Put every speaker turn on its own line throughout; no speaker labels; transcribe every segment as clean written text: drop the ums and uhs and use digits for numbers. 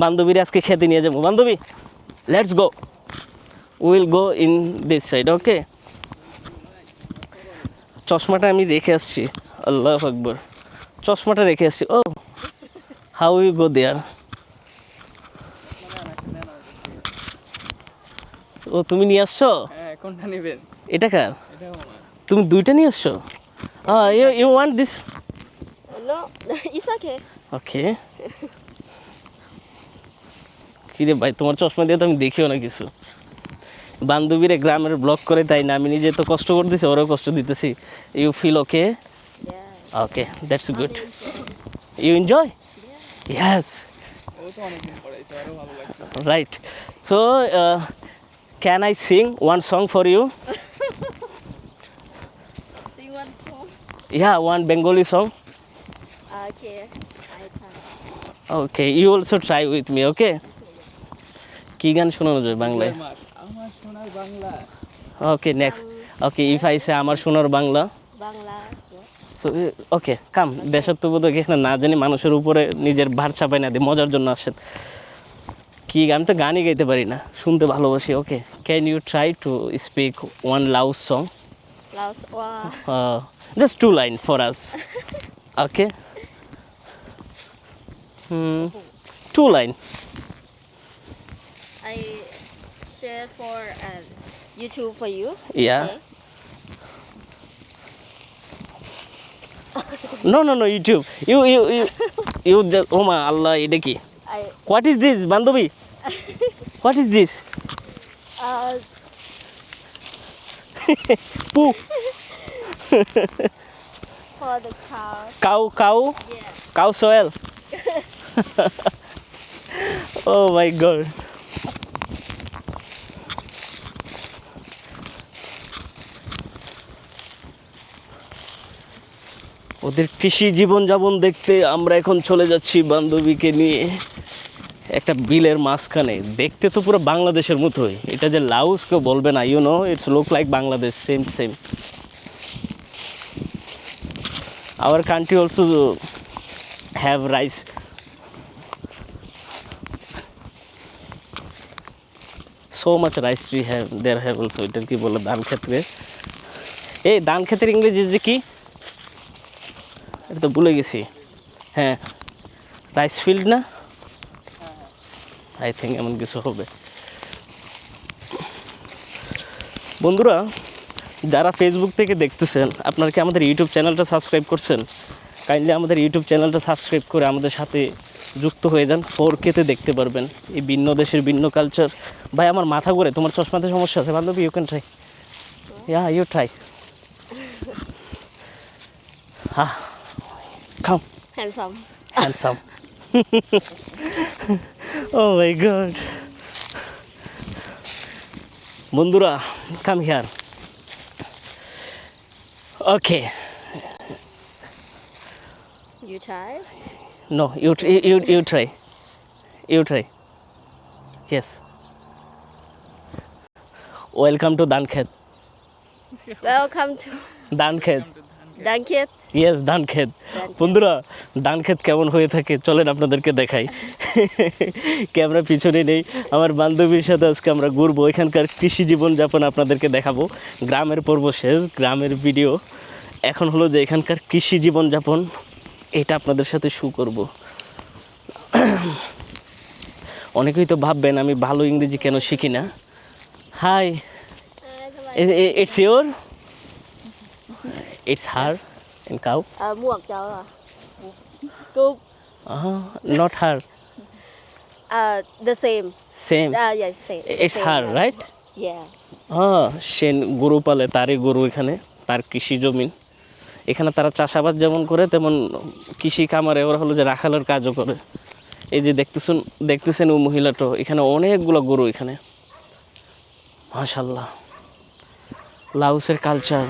বান্ধবীর আজকে খেতে নিয়ে যাবো। বান্ধবী, let's go, will go in this side, okay? চশমাটা আমি রেখে আসছি, আল্লাহু আকবার, চশমাটা রেখে আসছি। ও, হাউ ইউ গো দেয়ার? ও, তুমি নিয়ে আসছো?
হ্যাঁ, কোনটা নেবেন?
এটা কার?
এটা আমার।
তুমি দুইটা নিয়ে আসছো? You you want this?
No, it's okay.
Okay. কিরে ভাই, তোমার চশমা দিয়ে তো আমি দেখিও না কিছু। বান্ধবীরে গ্রামের ব্লগ করে, তাই না? আমি নিজে তো কষ্ট করতেছি, ওরাও কষ্ট দিতেছি। You feel okay?
Yeah.
Okay, that's good. You enjoy? Yes,
ও তো অনেকদিন পড়াইছে, আরো ভালো লাগছে।
Right. So can I sing one song for you?
Sing one song.
Yeah, one Bengali song.
Okay, I can.
Okay, you also try with me, okay? কি গান শোনানো যায় বাংলায়?
আমার সোনার বাংলা।
Okay, next. Okay, if I say আমার সোনার বাংলা।
Bangla.
So okay, come. দেশাত্মবোধক এখানে না জানি মানুষের উপরে নিজের ভার চাপাই না দিয়ে মজার জন্য আসেন। কি, আমি তো গানই গাইতে পারি না, শুনতে ভালোবাসি। Okay, can you try to speak one love song?
Laos. Wow.
Just 2 line for us, okay? 2 line.
I share for YouTube for you.
Yeah,
Okay.
No no no, YouTube. You you you you ও মা আল্লাহ, এটা কি?
I
what is this বান্ধবী? What is this?
uh
পু,
for the cow.
Cow cow,
Yeah.
Cow সোয়েল। Oh my God. ওদের কৃষি জীবনযাপন দেখতে আমরা এখন চলে যাচ্ছি বান্ধবীকে নিয়ে একটা বিলের মাঝখানে। দেখতে তো পুরো বাংলাদেশের মতোই। এটা যে লাউস কেউ বলবে না, you know, it's look like Bangladesh, same same. Our country also have rice. So much rice tree have, there have also. এটার কি বলে ধান ক্ষেত্রে? এই ধান ক্ষেতের ইংরেজি যে কি, এটা তো ভুলে গেছি। হ্যাঁ, রাইস ফিল্ড না? আই থিঙ্ক এমন কিছু হবে। বন্ধুরা, যারা ফেসবুক থেকে দেখতেছেন, আপনারা কি আমাদের ইউটিউব চ্যানেলটা সাবস্ক্রাইব করছেন? কাইন্ডলি আমাদের ইউটিউব চ্যানেলটা সাবস্ক্রাইব করে আমাদের সাথে যুক্ত হয়ে যান। 4K-তে দেখতে পারবেন এই ভিন্ন দেশের ভিন্ন কালচার। ভাই, আমার মাথা ঘুরে, তোমার চশমাতে সমস্যা আছে বান্ধবী? You can try, yeah you try. Come,
Handsome.
Handsome. Oh my God. বন্ধুরা, come here. Okay,
You try?
No, you try, you try. Yes, welcome to ধানক্ষেত।
Welcome to
ধানক্ষেত,
Danket.
ইয়েস, ধানক্ষেত। বন্ধুরা, ধানক্ষেত কেমন হয়ে থাকে চলেন আপনাদেরকে দেখাই। ক্যামেরা পিছনে নেই, আমার বান্ধবীর সাথে আজকে আমরা ঘুরবো, এখানকার কৃষি জীবনযাপন আপনাদেরকে দেখাবো। গ্রামের পর্ব শেষ, গ্রামের ভিডিও। এখন হলো যে এখানকার কৃষি জীবনযাপন, এটা আপনাদের সাথে শু করব। অনেকেই তো ভাববেন আমি ভালো ইংরেজি কেন শিখি না। Hi, it's your, it's her and cow?
Muak cháu à? Coop.
Not her,
The same.
Same,
Yes, same.
It's
Same,
her,
yeah.
Right?
Yeah.
সে গরু পালে, তারই গরু এখানে, তার কৃষি জমিন। এখানে তারা চাষাবাদ যেমন করে তেমন কৃষি খামারে ওরা হলো যে রাখালের কাজও করে। এই যে দেখতেছেন ও মহিলাটা, এখানে অনেকগুলো গরু এখানে, মাশাল্লাহ। লাওসের কালচার,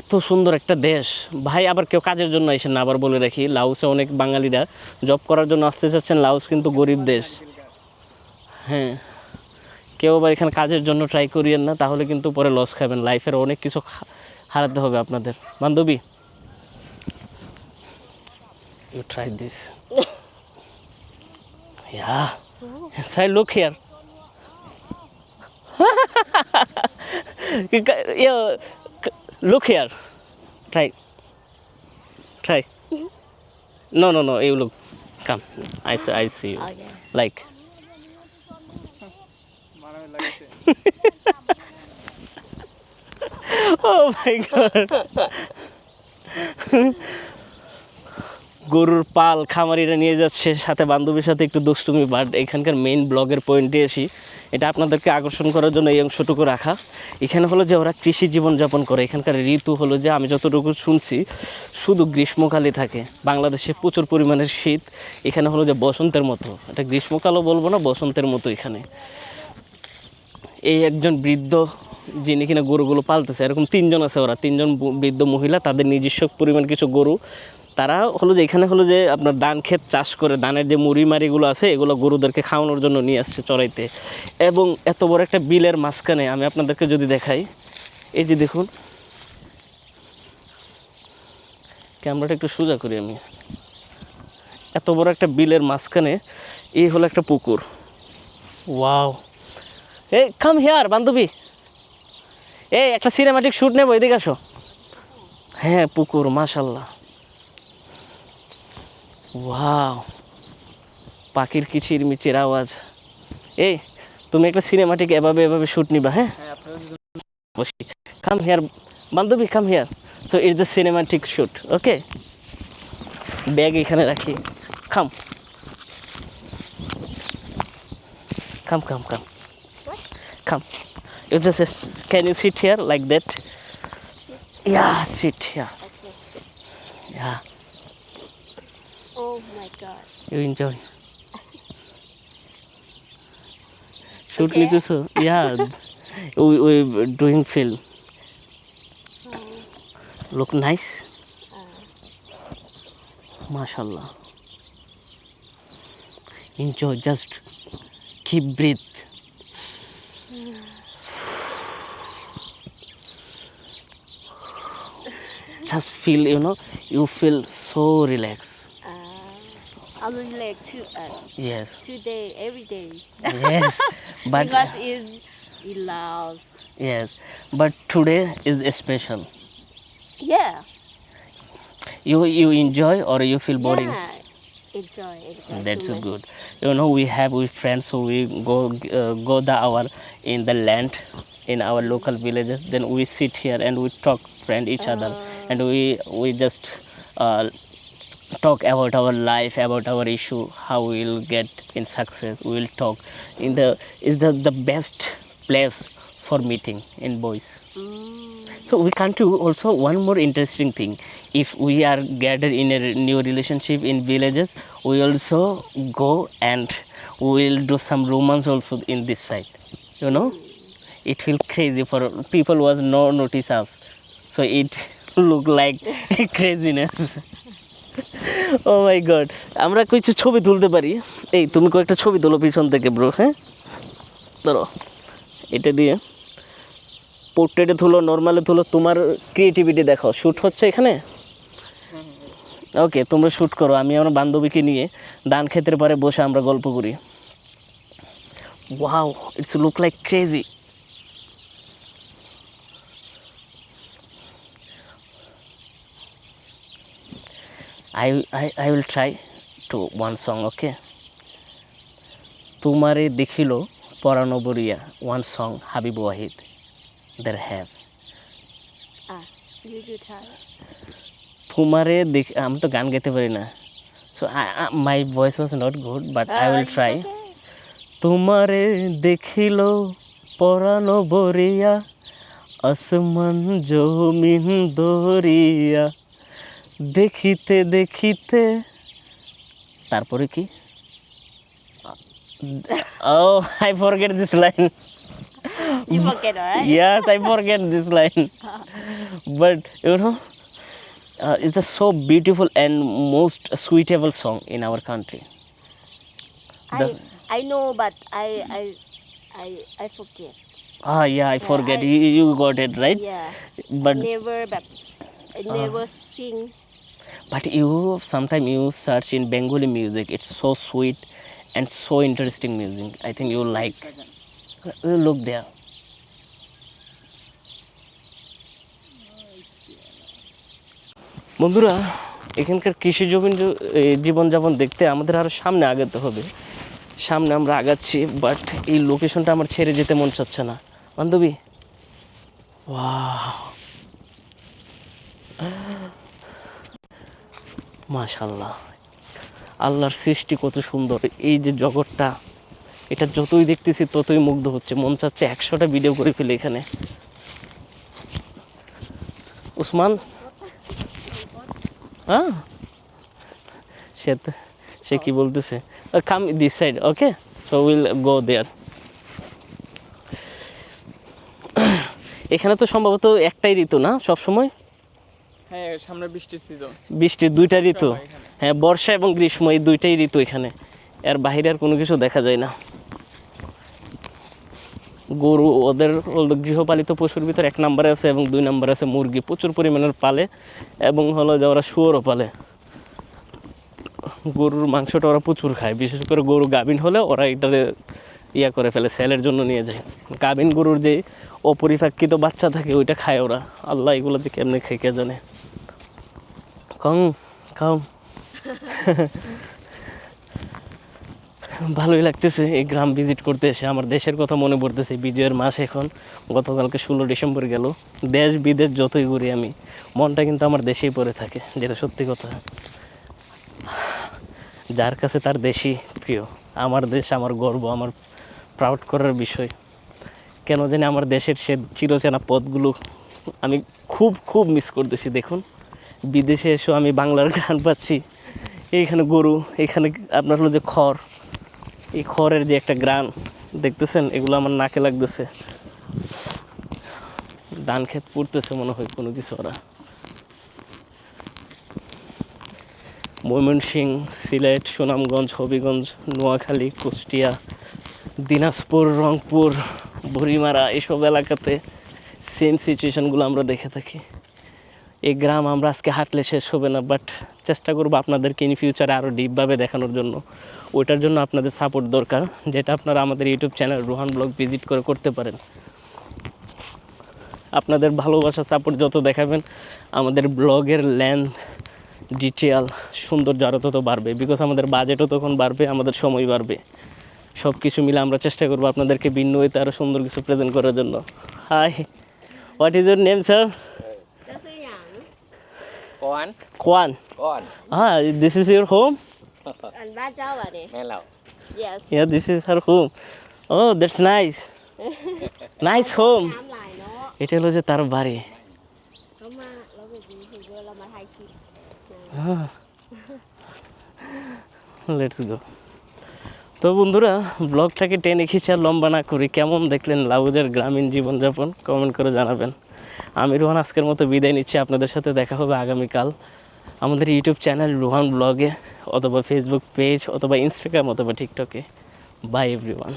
এত সুন্দর একটা দেশ ভাই। আবার কেউ কাজের জন্য আসেন না, আবার বলে রাখি, লাওসে অনেক বাঙালিরা জব করার জন্য আসতে চাচ্ছেন। লাওস কিন্তু গরিব দেশ। হ্যাঁ, কেউ আবার এখানে কাজের জন্য ট্রাই করিয়েন না, তাহলে কিন্তু পরে লস খাবেন। লাইফের অনেক কিছু হারাতে হবে আপনাদের। বান্ধবী, you try this. Yeah. Sai, look here. Yeah, look here. Try. Try. No, no, no. You look. Come. I see you.
Okay.
Like.
মারামে লাগাইছে
Oh my god. গরুর পাল খামারিরা নিয়ে যাচ্ছে, সাথে বান্ধবীর সাথে একটু দুষ্টুমি। বাট এখানকার মেইন ব্লগের পয়েন্টে আসি, এটা আপনাদেরকে আকর্ষণ করার জন্য এই অংশটুকু রাখা। এখানে হলো যে ওরা কৃষি জীবনযাপন করে। এখানকার ঋতু হলো যে, আমি যতটুকু শুনছি, শুধু গ্রীষ্মকালই থাকে। বাংলাদেশে প্রচুর পরিমাণের শীত, এখানে হলো যে বসন্তের মতো। এটা গ্রীষ্মকালও বলবো না, বসন্তের মতো এখানে। এই একজন বৃদ্ধ যিনি কিনা গরুগুলো পালতেছে, এরকম তিনজন আছে। ওরা তিনজন বৃদ্ধ মহিলা, তাদের নিজস্ব পরিমাণ কিছু গরু। তারা হলো যে এখানে হলো যে আপনার ধান ক্ষেত চাষ করে, ধানের যে মুড়ি মারিগুলো আছে এগুলো গরুদেরকে খাওয়ানোর জন্য নিয়ে আসছে চড়াইতে। এবং এত বড় একটা বিলের মাঝখানে আমি আপনাদেরকে যদি দেখাই, এই যে দেখুন, ক্যামেরাটা একটু সোজা করি আমি। এত বড় একটা বিলের মাঝখানে এই হলো একটা পুকুর। ওয়াও! এই কাম হিয়ার বান্ধবী, এই একটা সিনেমাটিক শ্যুট নেবো, এদিকে আসো। হ্যাঁ, পুকুর, মাশাল্লাহ। ওয়াও! পাখির কিচিরমিচির আওয়াজ। এই তুমি একটা সিনেমাটিক এভাবে এভাবে শ্যুট নিবা, হ্যাঁ?
হ্যাঁ আপনারা
বসি। কাম হিয়ার বান্ধবী, come here. So it's a cinematic shoot, okay? Bag এখানে রাখি। কাম কাম কাম কাম কাম। You just can you sit here like that? Yeah, sit here.
Okay.
Yeah,
Oh my god.
you enjoy. Shoot
Okay.
নিতেছো? Yeah, we doing film. Look nice. MashaAllah. Enjoy, just keep breathe. Just feel, you feel so relaxed.
I will like to
Yes,
today every day
yes, but
because it loud.
yes, but today is special.
Yeah.
You enjoy or you feel boring?
Yeah. Enjoy.
That's
too much.
good. We friends, so we go the hour in the land in our local villages. Then we sit here and we talk friend each other, and we just talk about our life, about our issue, how we will get in success. We will talk in the best place for meeting in boys. So we can do also one more interesting thing. If we are gathered in a new relationship in villages, we also go and we will do some romance also in this side. It feel crazy for people who was no notice us. So it look like craziness. Oh my god. আমরা কিছু ছবি তুলতে পারি। এই তুমি কয়েকটা ছবি তোলো পিছন থেকে ব্রো, হ্যাঁ? ধরো এটা দিয়ে পোর্ট্রেটে তুলো, নর্মালে তুলো, তোমার ক্রিয়েটিভিটি দেখো। শ্যুট হচ্ছে এখানে? ওকে, তোমরা শ্যুট করো, আমি আমার বান্ধবীকে নিয়ে ধান ক্ষেতের পরে বসে আমরা গল্প করি। Wow, it's look like crazy. I will try to one song, okay? তোমারে দেখিলো পরানো বরিয়া, one song Habib Wahid there have.
You do try.
তোমারে দেখি, আমি তো গান গাইতে পারি না, so my voice was not good, but I will
It's
try.
okay.
তোমারে দেখিলো পরানো বরিয়া, আসমান জমিন দরিয়া, দেখিতে দেখিতে, তারপরে কি? Oh, I forget this line.
You forget, alright?
Yes, I forget this line. But it's a so beautiful and most suitable song in our country.
I know, but I forget.
Yeah, I forget. You got it right.
Yeah.
But
I never sing.
But sometimes you search in Bengali music. It's so sweet and so interesting music. I think you like. Look there. বন্ধুরা, এখানকার কৃষি জীবনযাপন দেখতে আমাদের আরও সামনে আগাতে হবে। সামনে আমরা আগাচ্ছি, বাট এই লোকেশনটা আমার ছেড়ে যেতে মন চাচ্ছে না। বান্ধবী, ওয়াও, মাশাআল্লাহ, আল্লাহর সৃষ্টি কত সুন্দর। এই যে জগৎটা, এটা যতই দেখতেছি ততই মুগ্ধ হচ্ছে, মন চাচ্ছে 100টা ভিডিও করে ফেলে এখানে। উসমান, হ্যাঁ, সে কি বলতেছে, come this side, okay, so will go there. এখানে তো সম্ভবত একটাই ঋতু না সব সময়?
হ্যাঁ, সামনে বৃষ্টির সিজন।
বৃষ্টির 2টা ঋতু, হ্যাঁ, বর্ষা এবং গ্রীষ্ম, এই 2টাই ঋতু এখানে। এর বাইরে আর কোনো কিছু দেখা যায় না। গরু ওদের গৃহপালিত পশুর ভিতর 1 নম্বরে আছে, এবং 2 নম্বরে আছে মুরগি। প্রচুর পরিমাণের পালে, এবং হলো যে ওরা শুয়োরও পালে। গরুর মাংসটা ওরা প্রচুর খায়, বিশেষ করে গরু গাভিন হলে ওরা এটারে করে ফেলে, সেলের জন্য নিয়ে যায়। গাভিন গরুর যে অপরিপাকিত বাচ্চা থাকে ওইটা খায় ওরা। আল্লাহ, এগুলো যে কেমনে খায় কে জানে। কম কম ভালোই লাগতেছে এই গ্রাম ভিজিট করতে এসে। আমার দেশের কথা মনে পড়তেছে। বিজয়ের মাস এখন, গতকালকে 16 ডিসেম্বর গেল। দেশ বিদেশ যতই ঘুরি আমি, মনটা কিন্তু আমার দেশেই পড়ে থাকে, যেটা সত্যি কথা। যার কাছে তার দেশই প্রিয়। আমার দেশ আমার গর্ব, আমার প্রাউড করার বিষয়। কেন জানি আমার দেশের সে চিরচেনা পথগুলো আমি খুব খুব মিস করতেছি। দেখুন, বিদেশে এসেও আমি বাংলার গান পাচ্ছি। এইখানে গরু, এখানে আপনার হলো যে খড়, এই খড়ের যে একটা গ্রান দেখতেছেন, এগুলো আমার নাকে লাগতেছে। ধান ক্ষেত পড়তেছে মনে হয় কোনো কিছু ওরা। ময়মনসিংহ, সিলেট, সুনামগঞ্জ, হবিগঞ্জ, নোয়াখালী, কুষ্টিয়া, দিনাজপুর, রংপুর, বুড়িমারা, এইসব এলাকাতে সেম সিচুয়েশানগুলো আমরা দেখে থাকি। এই গ্রাম আমরা আজকে হাঁটলে শেষ হবে না, বাট চেষ্টা করবো আপনাদেরকে ইন ফিউচারে আরও ডিপভাবে দেখানোর জন্য। ওইটার জন্য আপনাদের সাপোর্ট দরকার, যেটা আপনারা আমাদের YouTube channel Rohan blog visit করে করতে পারেন। আপনাদের ভালোবাসা সাপোর্ট যত দেখাবেন, আমাদের ব্লগের লেন্থ, ডিটেল, সৌন্দর্য আরও তত বাড়বে। বিকজ আমাদের বাজেটও তখন বাড়বে, আমাদের সময় বাড়বে। সব কিছু মিলে আমরা চেষ্টা করবো আপনাদেরকে ভিন্ন হইতে আরও সুন্দর কিছু প্রেজেন্ট করার জন্য। Hi, what is your name sir?
That's a young.
Kwan. This is your home?
And ba cháu bà nè. Yes.
Yeah, this is her home. Oh, that's nice. Nice home.
Làm lại nó.
এটা হলো যে তার বাড়ি।
Nó mà nó bị gì thì đưa là mà hai chị.
Let's go. তো বন্ধুরা, ব্লগটাকে টেনে খিচে আর লম্বা না করি, কেমন দেখলেন লাউজের গ্রামীণ জীবনযাপন কমেন্ট করে জানাবেন। আমি রোহান আজকের মতো বিদায় নিচ্ছি। আপনাদের সাথে দেখা হবে আগামীকাল আমাদের ইউটিউব চ্যানেল রোহান ব্লগে, অথবা ফেসবুক পেজ, অথবা ইনস্টাগ্রাম, অথবা টিকটকে। By everyone.